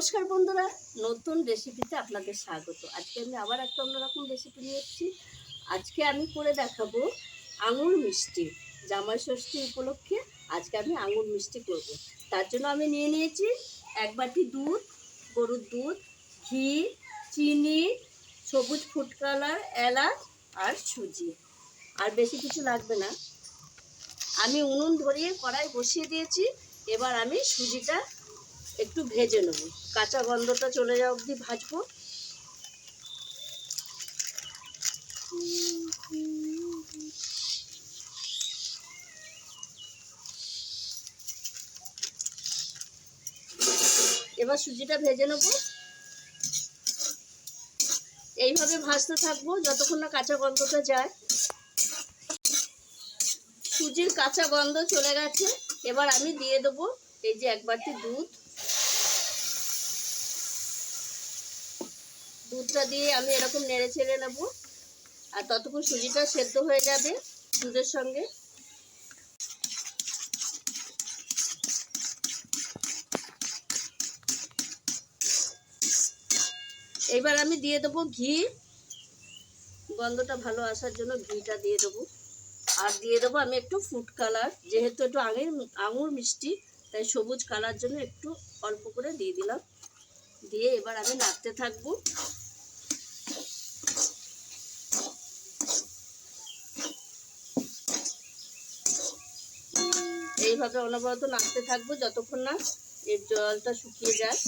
নমস্কার বন্ধুরা, নতুন রেসিপিতে আপনাদের স্বাগত। আজকে আমি আবার একটা অন্যরকম রেসিপি নিয়ে এসেছি। আজকে আমি করে দেখাবো আঙুর মিষ্টি। জামাই ষষ্ঠী উপলক্ষে আজকে আমি আঙুর মিষ্টি করব। তার জন্য আমি নিয়ে নিয়েছি 1 বাটি দুধ, গরুর দুধ, ঘি, চিনি, সবুজ ফুড কালার, এলাচ আর সুজি। আর বেশি কিছু লাগবে না। আমি উনুন ধরিয়ে কড়াই বসিয়ে দিয়েছি। এবার আমি সুজিটা একটু ভেজে নেব, কাঁচা গন্ধটা চলে যাওয়া অবধি ভাজবো। এবার সুজিটা ভেজে নেব, এইভাবে ভাজতে থাকবো যতক্ষণ না কাঁচা গন্ধটা যায়। সুজির কাঁচা গন্ধ চলে গেছে। এবার আমি দিয়ে দেবো এই যে 1 বাটি দুধ। দুধটা দিয়ে আমি এরকম নেড়ে ছেড়ে নেব, আর ততক্ষণ সুজিটা সেদ্ধ হয়ে যাবে দুধের সঙ্গে। এবার আমি দিয়ে দেবো ঘি, গন্ধটা ভালো আসার জন্য ঘিটা দিয়ে দেবো। আর দিয়ে দেবো আমি একটু ফুড কালার, যেহেতু একটু আঙুর মিষ্টি তাই সবুজ কালার জন্য একটু অল্প করে দিয়ে দিলাম। দিয়ে এবার আমি নাড়তে থাকবো। এইভাবে অনবরত নাড়তে থাকবো যতক্ষণ না এর জলটা শুকিয়ে যায়।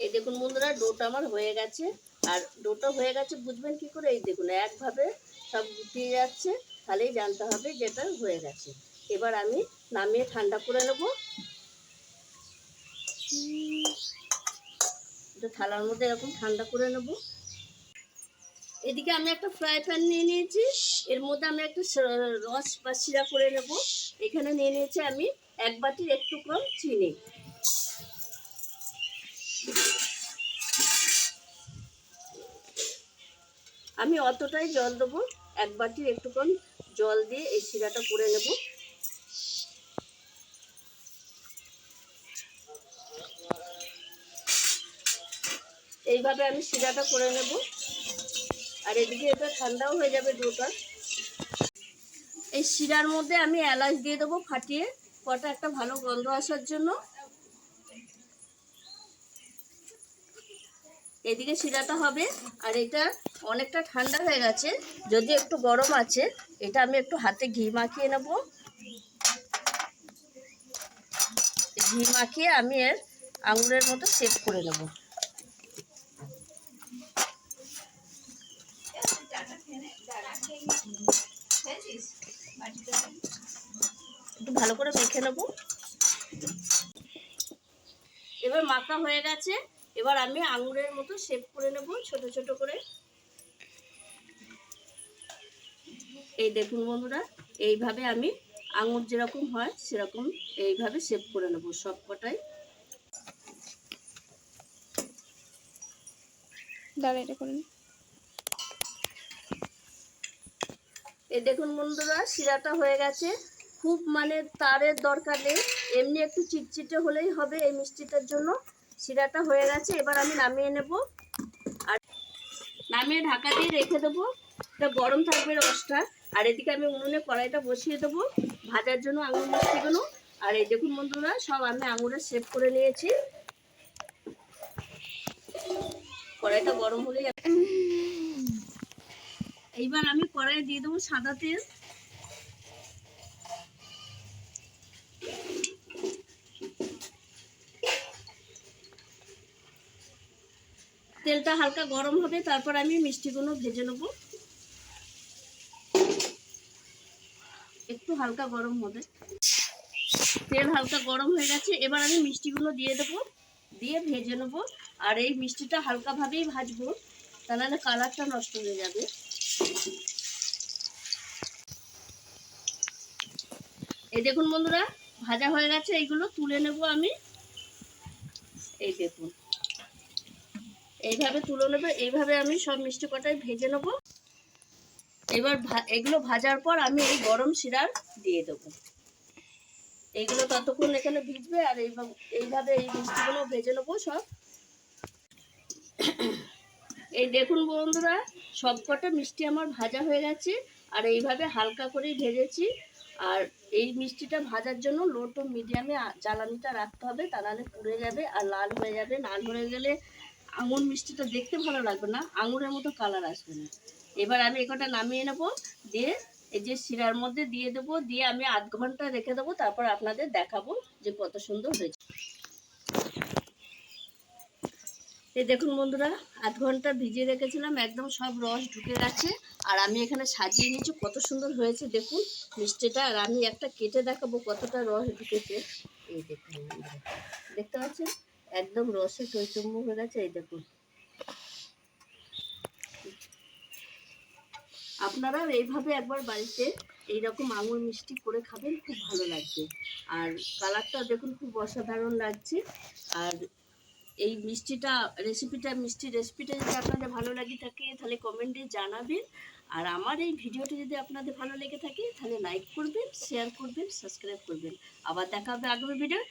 এই দেখুন বন্ধুরা, ডোটা আমার হয়ে গেছে। আর ডোটা হয়ে গেছে বুঝবেন কি করে? এই দেখুন একভাবে সব গুটিয়ে যাচ্ছে, তাহলেই জানতে হবে যেটা হয়ে গেছে। এবার আমি নামিয়ে ঠান্ডা করে নেব। এটা থালার মধ্যে এরকম ঠান্ডা করে নেব। এদিকে আমি একটা ফ্রাই প্যান নিয়ে নিয়েছি, এর মধ্যে আমি একটা রস বা শিরা করে নেব। এখানে নিয়ে নিয়েছি আমি 1 বাটির একটু কম চিনি। আমি অতটাই জল দেবো, 1 বাটির একটু কম জল দিয়ে এই শিরাটা করে নেব। এইভাবে আমি শিরাটা করে নেব। আর এদিকে এটা ঠান্ডাও হয়ে যাবে ডোটা। এই শিরার মধ্যে আমি এলাচ দিয়ে দেবো ফাটিয়ে, কটা একটা ভালো গন্ধ আসার জন্য। এদিকে শিরাটা হবে, আর এটা অনেকটা ঠান্ডা হয়ে গেছে, যদি একটু গরম আছে। এটা আমি একটু হাতে ঘি মাখিয়ে নেব। ঘি মাখিয়ে আমি এর আঙুরের মতো শেপ করে নেব। একটু ভালো করে মেখে নেব। এবার মাখা হয়ে গেছে। এবার আমি আঙুরের মতো শেপ করে নেব ছোট ছোট করে। এই দেখুন বন্ধুরা, এইভাবে আমি আঙুর যেরকম হয় সেরকম এইভাবে শেপ করে নেব সব কটাই। এই দেখুন বন্ধুরা, শিরাটা হয়ে গেছে। খুব তারের দরকার নেই, এমনি একটু চিটচিটে হলেই হবে এই মিষ্টিটার জন্য। শিরাটা হয়ে গেছে, এবার আমি নামিয়ে নেব। আর নামিয়ে ঢাকা দিয়ে রেখে দেবো। এটা গরম থাকবে রসটা। আর এদিকে আমি উনুনে কড়াইটা বসিয়ে দেবো ভাজার জন্য আঙুর মিষ্টিগুলো। আর এই দেখুন বন্ধুরা, সব আমি আঙুরের শেপ করে নিয়েছি। কড়াইটা গরম হলেই এইবার আমি কড়াইয়ে দিয়ে দেবো সাদা তেল। তেলটা হালকা গরম হবে, তারপর আমি মিষ্টিগুলো ভেজে নেব। একটু হালকা গরম হবে, তেল হালকা গরম হয়ে গেছে। এবার আমি মিষ্টিগুলো দিয়ে দেবো, দিয়ে ভেজে নেব। আর এই মিষ্টিটা হালকাভাবেই ভাজবো, তা নাহলে কালারটা নষ্ট হয়ে যাবে। এই দেখুন বন্ধুরা, ভাজা হয়ে গেছে, এইগুলো তুলে নেব আমি। এই দেখুন এইভাবে তুলে নেবে। এইভাবে আমি সব মিষ্টি কটাই ভেজে নেব। এবার এগুলো ভাজার পর আমি এই গরম শিরা দিয়ে দেবো। এইগুলো ততক্ষণ এখানে ভিজবে, আর এইভাবে এই মিষ্টিগুলো ভেজে নেবো সব। এই দেখুন বন্ধুরা, সবকটা মিষ্টি আমার ভাজা হয়ে গেছে, আর এইভাবে হালকা করেই ভেজেছি। আর এই মিষ্টিটা ভাজার জন্য লো টু মিডিয়ামে জ্বালানিটা রাখতে হবে, তা নাহলে পুড়ে যাবে আর লাল হয়ে যাবে। লাল হয়ে গেলে আঙুর মিষ্টিটা দেখতে ভালো লাগবে না, আঙুরের মতো কালার আসবে না। এবার আমি একটা নামিয়ে নেবো, দিয়ে এই যে শিরার মধ্যে দিয়ে দেবো, দিয়ে আমি আধ ঘন্টা রেখে দেবো, তারপর আপনাদের দেখাবো যে কত সুন্দর হয়েছে। এই দেখুন বন্ধুরা, আধ ঘন্টা ভিজিয়ে রেখেছিলাম, একদম সব রস ঢুকে গেছে। আর আমি এখানে সাজিয়ে নিয়েছি, কত সুন্দর হয়েছে দেখুন মিষ্টিটা। আর আমি একটা কেটে দেখাবো কতটা রস ঢুকেছে। এই দেখুন বন্ধুরা, দেখতে পাচ্ছেন একদম রসে টইটুম্বু হয়ে গেছে। এই দেখুন, আপনারাও এইভাবে একবার বাড়িতে এইরকম আঙুর মিষ্টি করে খাবেন, খুব ভালো লাগবে। আর কালারটা দেখুন খুব অসাধারণ লাগছে। আর এই মিষ্টি রেসিপিটা যদি আপনাদের ভালো লাগে থাকে তাহলে কমেন্টে জানাবেন। আর আমার এই ভিডিওটি যদি আপনাদের ভালো লেগে থাকে তাহলে লাইক করবেন, শেয়ার করবেন, সাবস্ক্রাইব করবেন। আবার দেখা হবে আগামী ভিডিও।